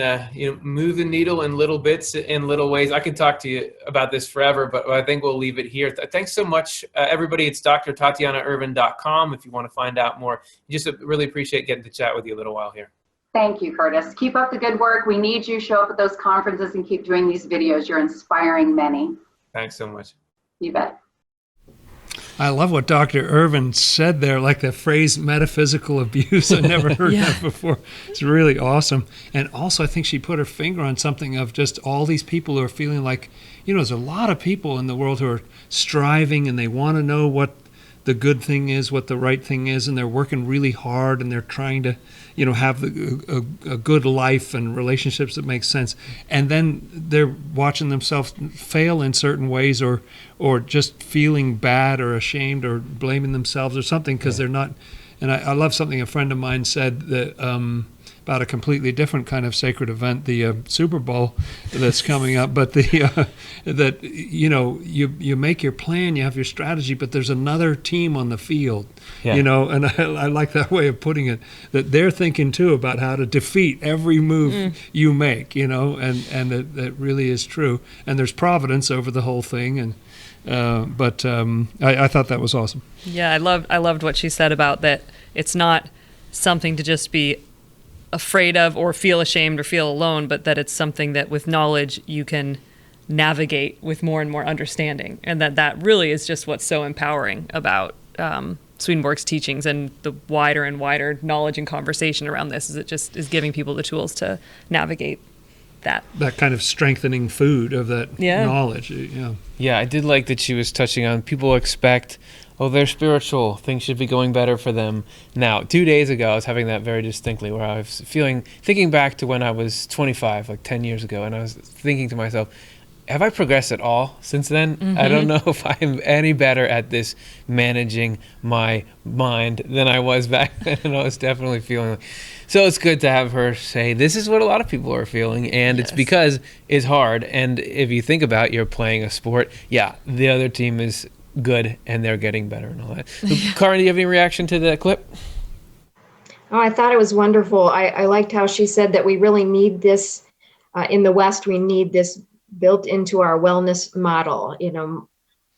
move the needle in little bits, in little ways. I could talk to you about this forever, but I think we'll leave it here. Thanks so much, everybody. It's drtatianairvin.com if you want to find out more. Just really appreciate getting to chat with you a little while here. Thank you, Curtis. Keep up the good work. We need you. Show up at those conferences and keep doing these videos. You're inspiring many. Thanks so much. You bet. I love what Dr. Irvin said there, like the phrase metaphysical abuse. I never heard that before. It's really awesome. And also, I think she put her finger on something of just all these people who are feeling like, there's a lot of people in the world who are striving and they want to know what the good thing is, what the right thing is, and they're working really hard and they're trying to, have a good life and relationships that make sense. And then they're watching themselves fail in certain ways or just feeling bad or ashamed or blaming themselves or something because they're not. And I love something a friend of mine said that about a completely different kind of sacred event, the Super Bowl that's coming up. But that you make your plan, you have your strategy, but there's another team on the field, and I like that way of putting it. That they're thinking too about how to defeat every move you make, and that really is true. And there's providence over the whole thing, and I thought that was awesome. Yeah, I loved what she said about that. It's not something to just be afraid of or feel ashamed or feel alone, but that it's something that with knowledge you can navigate with more and more understanding, and that really is just what's so empowering about Swedenborg's teachings and the wider and wider knowledge and conversation around this. Is it just is giving people the tools to navigate that kind of strengthening food of that knowledge. I did like that she was touching on people expect, they're spiritual, things should be going better for them now. 2 days ago, I was having that very distinctly, where I was thinking back to when I was 25, like 10 years ago, and I was thinking to myself, have I progressed at all since then? Mm-hmm. I don't know if I'm any better at this managing my mind than I was back then, and I was definitely feeling like. So it's good to have her say, this is what a lot of people are feeling, and it's because it's hard. And if you think about you're playing a sport, the other team is good and they're getting better and all that. So, Karin, do you have any reaction to the clip? Oh, I thought it was wonderful. I liked how she said that we really need this in the West. We need this built into our wellness model.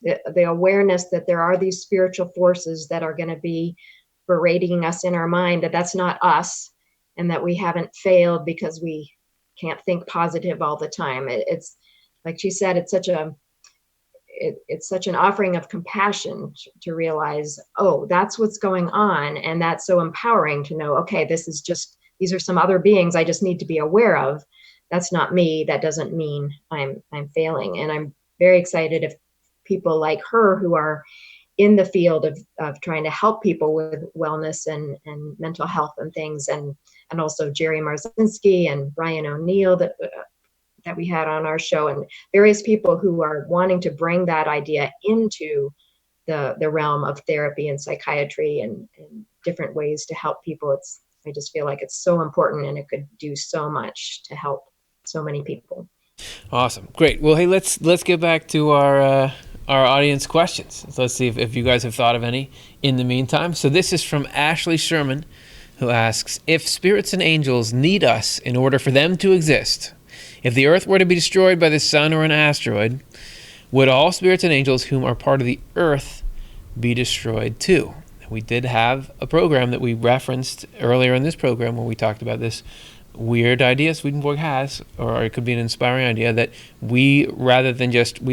The awareness that there are these spiritual forces that are going to be berating us in our mind, that's not us, and that we haven't failed because we can't think positive all the time. It's like she said, it's such an offering of compassion to realize, that's what's going on. And that's so empowering to know, okay, these are some other beings I just need to be aware of. That's not me. That doesn't mean I'm failing. And I'm very excited if people like her who are in the field of trying to help people with wellness and mental health and things, and and also Jerry Marzinski and Brian O'Neill that we had on our show, and various people who are wanting to bring that idea into the realm of therapy and psychiatry and different ways to help people. I just feel like it's so important, and it could do so much to help so many people. Awesome. Great. Well, hey, let's get back to our audience questions. So let's see if you guys have thought of any in the meantime. So this is from Ashley Sherman, who asks, if spirits and angels need us in order for them to exist, if the earth were to be destroyed by the sun or an asteroid, would all spirits and angels whom are part of the earth be destroyed too? We did have a program that we referenced earlier in this program where we talked about this weird idea Swedenborg has, or it could be an inspiring idea, that we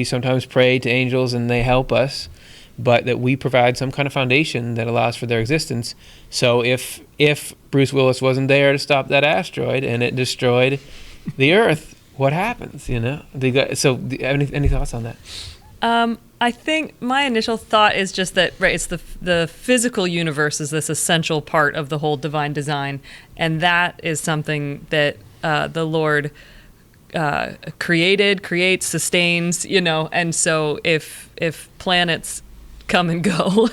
sometimes pray to angels and they help us, but that we provide some kind of foundation that allows for their existence. So if Bruce Willis wasn't there to stop that asteroid and it destroyed the earth, what happens? So any thoughts on that? I think my initial thought is just that, right, it's the physical universe is this essential part of the whole divine design, and that is something that the Lord creates, sustains, and so if planets come and go,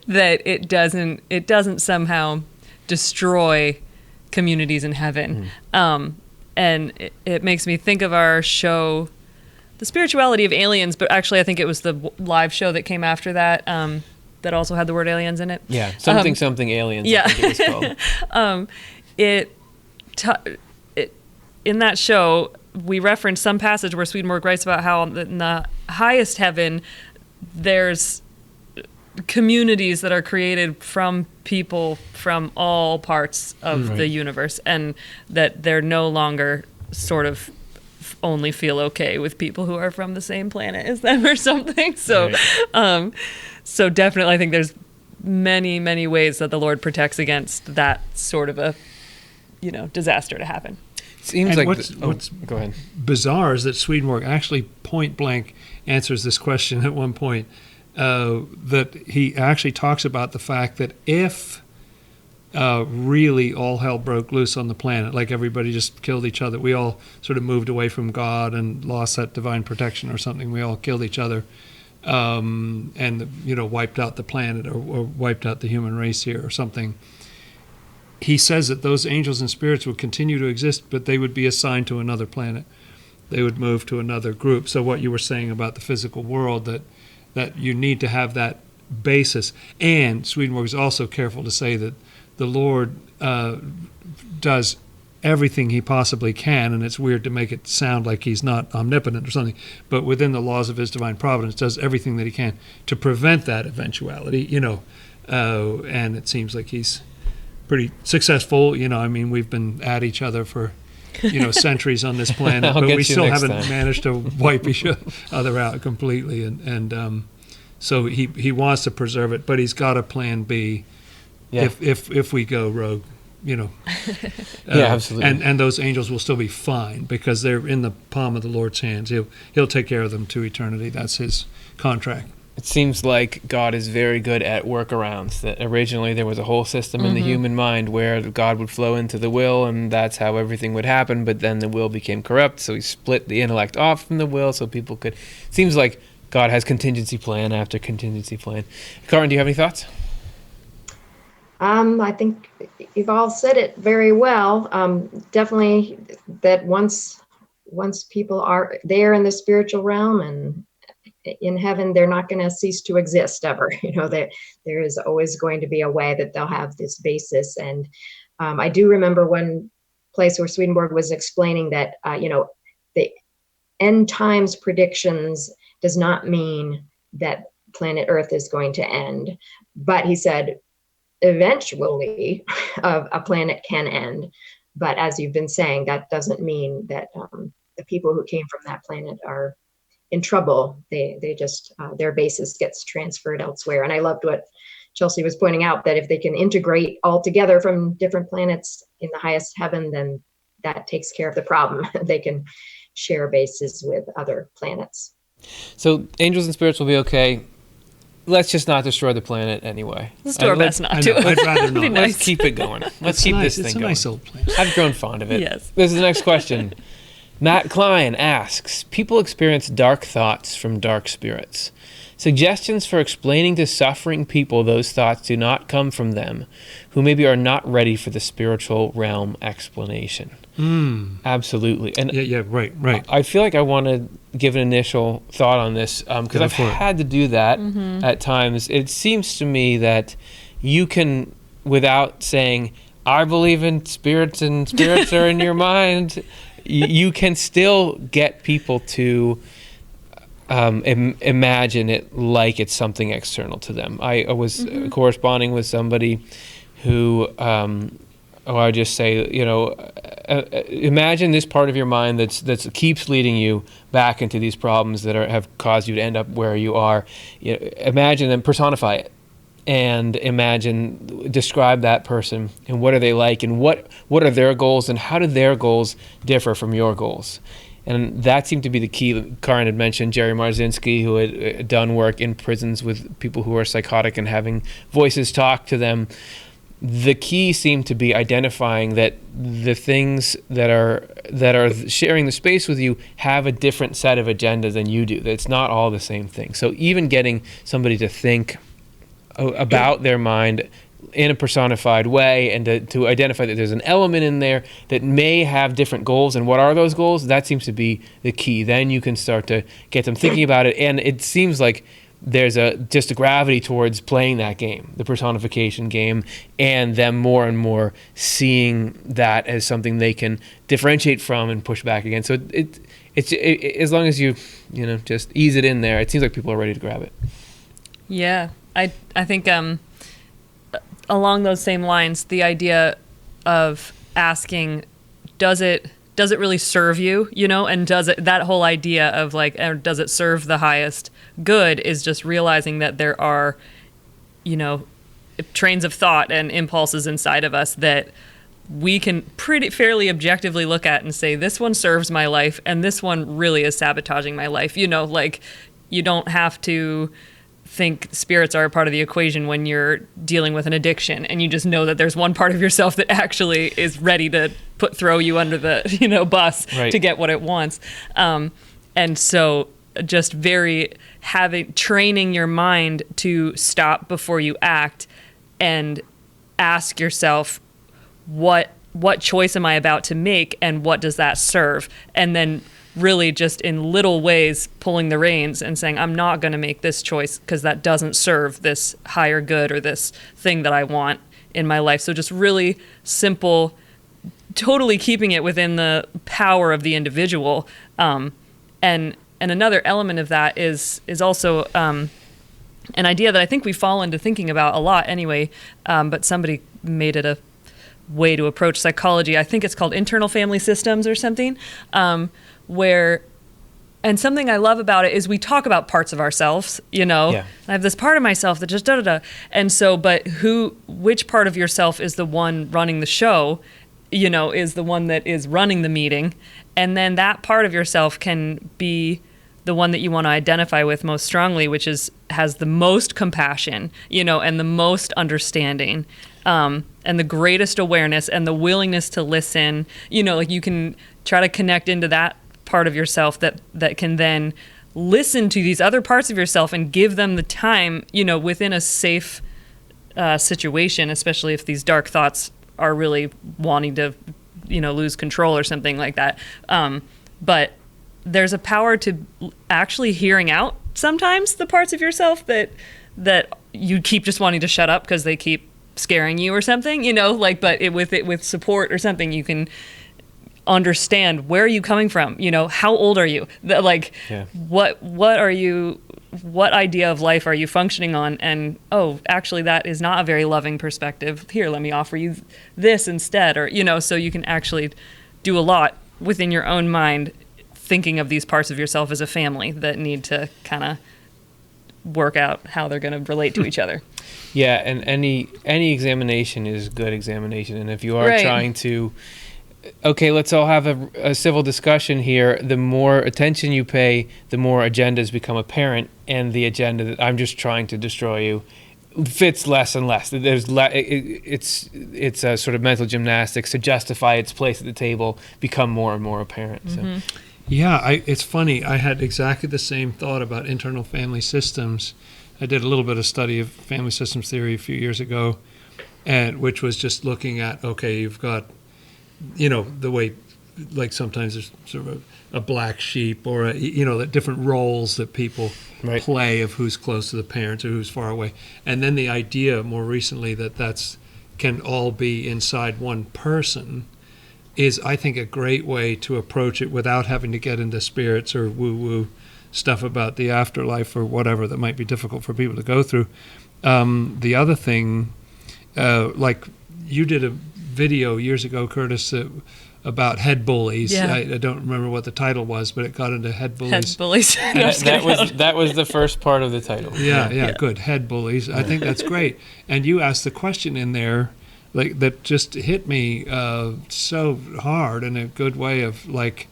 that it doesn't somehow destroy communities in heaven. And it makes me think of our show, The Spirituality of Aliens, but actually I think it was the live show that came after that, that also had the word aliens in it. Yeah, something aliens. Yeah. I think it was called. In that show, we referenced some passage where Swedenborg writes about how in the highest heaven, there's communities that are created from people from all parts of the universe, and that they're no longer sort of only feel okay with people who are from the same planet as them or something. So, so definitely I think there's many, many ways that the Lord protects against that sort of a, disaster to happen. Seems and like what's go ahead. Bizarre is that Swedenborg actually point blank answers this question at one point. That he actually talks about the fact that if really all hell broke loose on the planet, like everybody just killed each other, we all sort of moved away from God and lost that divine protection or something, we all killed each other, and wiped out the planet or wiped out the human race here or something. He says that those angels and spirits would continue to exist, but they would be assigned to another planet. They would move to another group. So what you were saying about the physical world, that you need to have that basis. And Swedenborg is also careful to say that the Lord does everything he possibly can, and it's weird to make it sound like he's not omnipotent or something, but within the laws of his divine providence, does everything that he can to prevent that eventuality, and it sees like he's pretty successful. We've been at each other for centuries on this planet, but we still haven't managed to wipe each other out completely. And so he wants to preserve it, but he's got a plan B if we go rogue, Yeah, absolutely. And those angels will still be fine because they're in the palm of the Lord's hands. He'll take care of them to eternity. That's his contract. It seems like God is very good at workarounds, that originally there was a whole system in the human mind where God would flow into the will, and that's how everything would happen, but then the will became corrupt, so he split the intellect off from the will so people could... Seems like God has contingency plan after contingency plan. Karin, do you have any thoughts? I think you've all said it very well. Definitely that once people are there in the spiritual realm and in heaven, they're not going to cease to exist ever. There is always going to be a way that they'll have this basis. And I do remember one place where Swedenborg was explaining that, the end times predictions does not mean that planet Earth is going to end. But he said, eventually a planet can end. But as you've been saying, that doesn't mean that the people who came from that planet are in trouble. They just their basis gets transferred elsewhere. And I loved what Chelsea was pointing out, that if they can integrate all together from different planets in the highest heaven, then that takes care of the problem. They can share bases with other planets. So angels and spirits will be okay let's just not destroy the planet anyway. Let's do our best I not know, to. I'd rather not. Nice. Let's keep it going. Let's keep nice. this It's thing a going. nice old planet. I've grown fond of it. Yes. This is the next question. Matt Klein asks, people experience dark thoughts from dark spirits. Suggestions for explaining to suffering people those thoughts do not come from them, who maybe are not ready for the spiritual realm explanation. Absolutely. And Yeah, right. I feel like I want to give an initial thought on this because Go I've for it. had to do that at times. It seems to me that you can, without saying, I believe in spirits and spirits are in your mind, you can still get people to imagine it like it's something external to them. I was corresponding with somebody who, I would just say, imagine this part of your mind that keeps leading you back into these problems that have caused you to end up where you are. Imagine them, personify it, and describe that person and what are they like and what are their goals and how do their goals differ from your goals. And that seemed to be the key. Karin had mentioned Jerry Marzinski, who had done work in prisons with people who are psychotic and having voices talk to them. The key seemed to be identifying that the things that are sharing the space with you have a different set of agendas than you do. That it's not all the same thing. So even getting somebody to think about their mind in a personified way and to identify that there's an element in there that may have different goals, and what are those goals? That seems to be the key. Then you can start to get them thinking about it, and it seems like there's just a gravity towards playing that game, the personification game, and them more and more seeing that as something they can differentiate from and push back against. So it's as long as you just ease it in there, it seems like people are ready to grab it. Yeah, I think along those same lines, the idea of asking, does it really serve you, and that whole idea of like, or does it serve the highest good, is just realizing that there are, trains of thought and impulses inside of us that we can fairly objectively look at and say, this one serves my life and this one really is sabotaging my life. Like you don't have to think spirits are a part of the equation when you're dealing with an addiction, and you just know that there's one part of yourself that actually is ready to throw you under the bus to get what it wants. And so just training your mind to stop before you act and ask yourself, what choice am I about to make and what does that serve? And then really just in little ways pulling the reins and saying, I'm not going to make this choice because that doesn't serve this higher good or this thing that I want in my life. So just really simple, totally keeping it within the power of the individual. And another element of that is also an idea that I think we fall into thinking about a lot anyway, but somebody made it a way to approach psychology. I think it's called internal family systems or something, and something I love about it is we talk about parts of ourselves, I have this part of myself that just da-da-da. And so, but which part of yourself is the one running the show, is the one that is running the meeting. And then that part of yourself can be the one that you want to identify with most strongly, which has the most compassion, and the most understanding, and the greatest awareness and the willingness to listen, like you can try to connect into that part of yourself that can then listen to these other parts of yourself and give them the time, within a safe situation, especially if these dark thoughts are really wanting to, lose control or something like that. But there's a power to actually hearing out sometimes the parts of yourself that you keep just wanting to shut up because they keep scaring you or something, but with support or something, you can understand, where are you coming from? How old are you? What are you, what idea of life are you functioning on? And, actually that is not a very loving perspective. Here, let me offer you this instead, or, so you can actually do a lot within your own mind, thinking of these parts of yourself as a family that need to kind of work out how they're going to relate to each other. Yeah, and any examination is good examination, and if you are trying to okay, let's all have a civil discussion here. The more attention you pay, the more agendas become apparent, and the agenda that I'm just trying to destroy you fits less and less. It's a sort of mental gymnastics to justify its place at the table become more and more apparent. So. Yeah, it's funny. I had exactly the same thought about internal family systems. I did a little bit of study of family systems theory a few years ago, and which was just looking at, okay, you've got, the way, like sometimes there's sort of a black sheep or, the different roles that people play of who's close to the parents or who's far away. And then the idea more recently that can all be inside one person is, I think, a great way to approach it without having to get into spirits or woo-woo stuff about the afterlife or whatever that might be difficult for people to go through. The other thing, like you did a video years ago, Curtis, about head bullies. Yeah. I don't remember what the title was, but it got into head bullies. Head bullies. that was the first part of the title. Yeah, good. Head bullies. I think that's great. And you asked the question in there, like, that just hit me so hard in a good way of, like,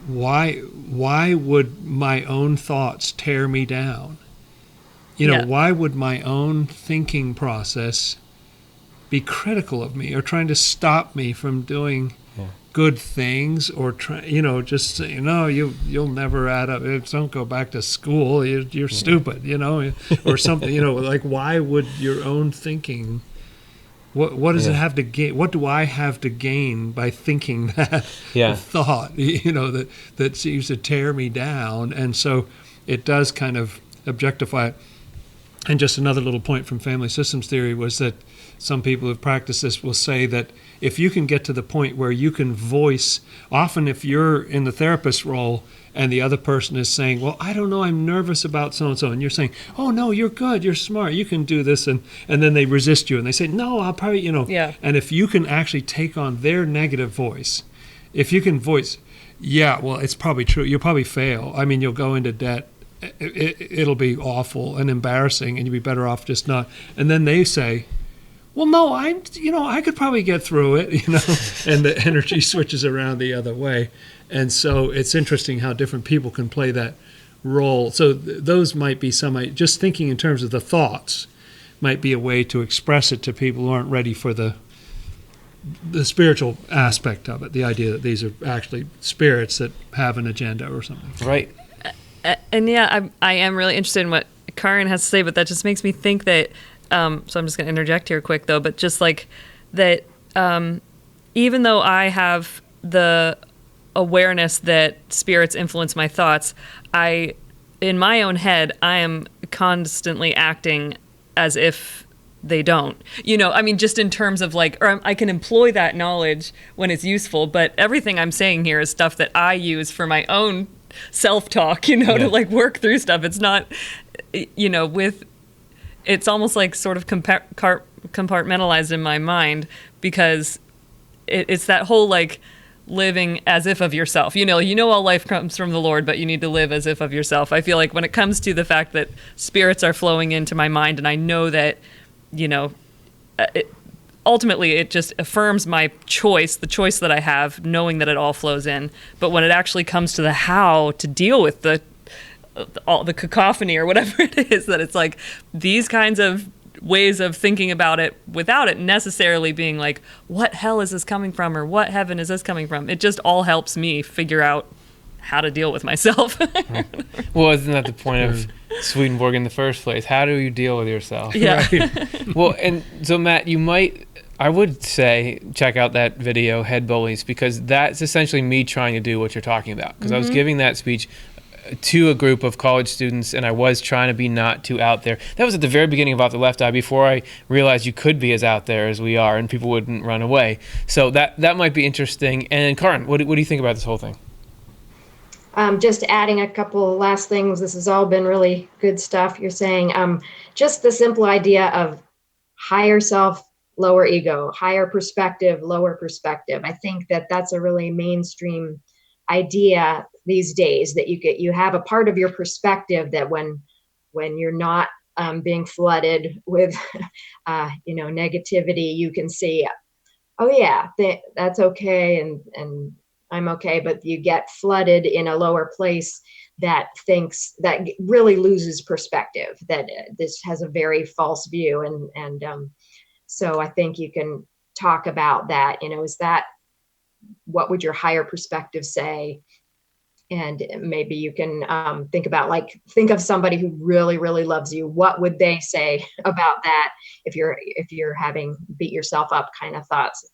why would my own thoughts tear me down? Why would my own thinking process be critical of me or trying to stop me from doing good things, or just say, no, you'll never add up. Don't go back to school. You're stupid, or something. Like, why would your own thinking? What does it have to gain? What do I have to gain by thinking that thought? That seems to tear me down, and so it does kind of objectify it. And just another little point from family systems theory was that some people who've practiced this will say that if you can get to the point where you can voice, often if you're in the therapist role and the other person is saying, well, I don't know, I'm nervous about so-and-so, and you're saying, oh, no, you're good, you're smart, you can do this, and then they resist you and they say, no, I'll probably, and if you can actually take on their negative voice, if you can voice, yeah, well, it's probably true, you'll probably fail. I mean, you'll go into debt. It'll be awful and embarrassing, and you'd be better off just not. And then they say, well, no, I could probably get through it, and the energy switches around the other way. And so it's interesting how different people can play that role. So those might be just thinking in terms of the thoughts might be a way to express it to people who aren't ready for the spiritual aspect of it, the idea that these are actually spirits that have an agenda or something. Right. And I am really interested in what Karin has to say, but that just makes me think that, so I'm just going to interject here quick though, but just like that, even though I have the awareness that spirits influence my thoughts, in my own head, I am constantly acting as if they don't, just in terms of like, or I can employ that knowledge when it's useful, but everything I'm saying here is stuff that I use for my own self-talk, to like work through stuff. It's not, it's almost like sort of compartmentalized in my mind, because it's that whole like living as if of yourself. All life comes from the Lord, but you need to live as if of yourself. I feel like when it comes to the fact that spirits are flowing into my mind, and I know that, ultimately, it just affirms my choice, the choice that I have, knowing that it all flows in. But when it actually comes to the how to deal with the cacophony or whatever it is, that it's like these kinds of ways of thinking about it without it necessarily being like, what hell is this coming from, or what heaven is this coming from? It just all helps me figure out how to deal with myself. Well, isn't that the point of Swedenborg in the first place? How do you deal with yourself? Yeah. Right. Well, and so Matt, I would say check out that video, Head Bullies, because that's essentially me trying to do what you're talking about. Because I was giving that speech to a group of college students, and I was trying to be not too out there. That was at the very beginning of Off the Left Eye, before I realized you could be as out there as we are, and people wouldn't run away. So that might be interesting. And Karin, what do you think about this whole thing? Just adding a couple last things. This has all been really good stuff you're saying. Just the simple idea of higher self, lower ego, higher perspective, lower perspective. I think that that's a really mainstream idea these days, that you have a part of your perspective that when you're not being flooded with negativity, you can see oh yeah, that's okay, and I'm okay, but you get flooded in a lower place that thinks that really loses perspective, that this has a very false view, and so I think you can talk about that. Is that, what would your higher perspective say? And maybe you can think of somebody who really, really loves you. What would they say about that if you're having beat yourself up kind of thoughts?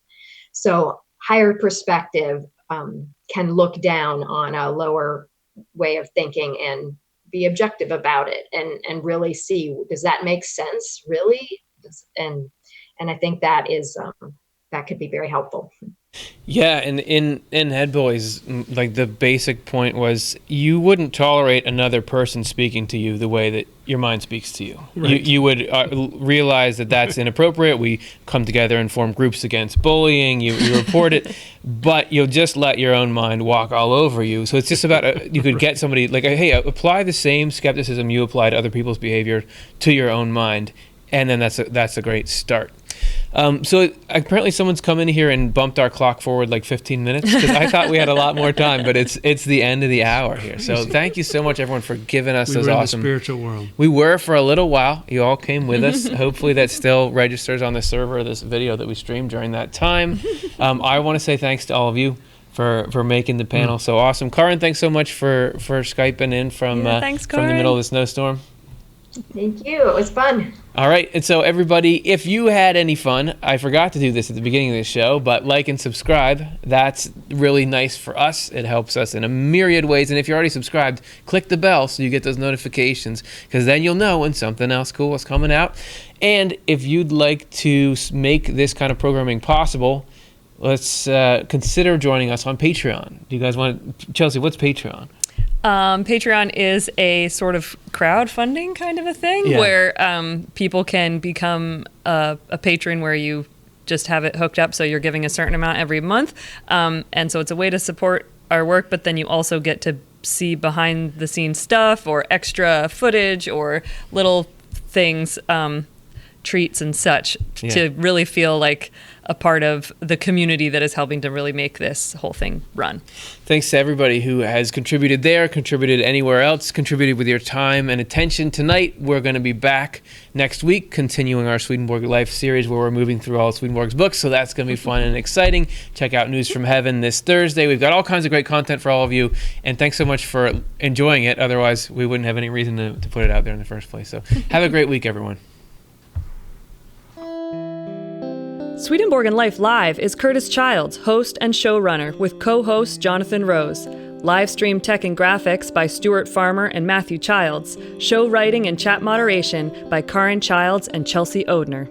So higher perspective can look down on a lower way of thinking and be objective about it, and really see, does that make sense, really? And I think that is that could be very helpful. Yeah, and in Head Boys, like the basic point was you wouldn't tolerate another person speaking to you the way that your mind speaks to you. Right. You would realize that that's inappropriate. We come together and form groups against bullying. You report it, but you'll just let your own mind walk all over you. So it's just about you could get somebody like, hey, apply the same skepticism you apply to other people's behavior to your own mind, and then that's a great start. So apparently someone's come in here and bumped our clock forward like 15 minutes, because I thought we had a lot more time, but it's the end of the hour here. So thank you so much, everyone, for giving us those awesome. We were in the spiritual world. We were for a little while. You all came with us. Hopefully that still registers on the server of this video that we streamed during that time. I want to say thanks to all of you for making the panel so awesome. Karin, thanks so much for Skyping in from the middle of the snowstorm. Thank you. It was fun. All right. And so everybody, if you had any fun, I forgot to do this at the beginning of the show, but like and subscribe. That's really nice for us. It helps us in a myriad ways. And if you're already subscribed, click the bell so you get those notifications, because then you'll know when something else cool is coming out. And if you'd like to make this kind of programming possible, let's consider joining us on Patreon. Do you guys want, Chelsea, what's Patreon? Patreon is a sort of crowdfunding kind of a thing, where people can become a patron, where you just have it hooked up, so you're giving a certain amount every month. And so it's a way to support our work, but then you also get to see behind the scenes stuff, or extra footage, or little things, treats and such, to really feel like a part of the community that is helping to really make this whole thing run. Thanks to everybody who has contributed there, contributed anywhere else, contributed with your time and attention tonight. We're going to be back next week, continuing our Swedenborg Life series, where we're moving through all of Swedenborg's books, so that's going to be fun and exciting. Check out News from Heaven this Thursday. We've got all kinds of great content for all of you, and thanks so much for enjoying it. Otherwise, we wouldn't have any reason to put it out there in the first place. So have a great week, everyone. Swedenborg and Life Live is Curtis Childs, host and showrunner, with co-host Jonathan Rose. Live stream tech and graphics by Stuart Farmer and Matthew Childs. Show writing and chat moderation by Karin Childs and Chelsea Odner.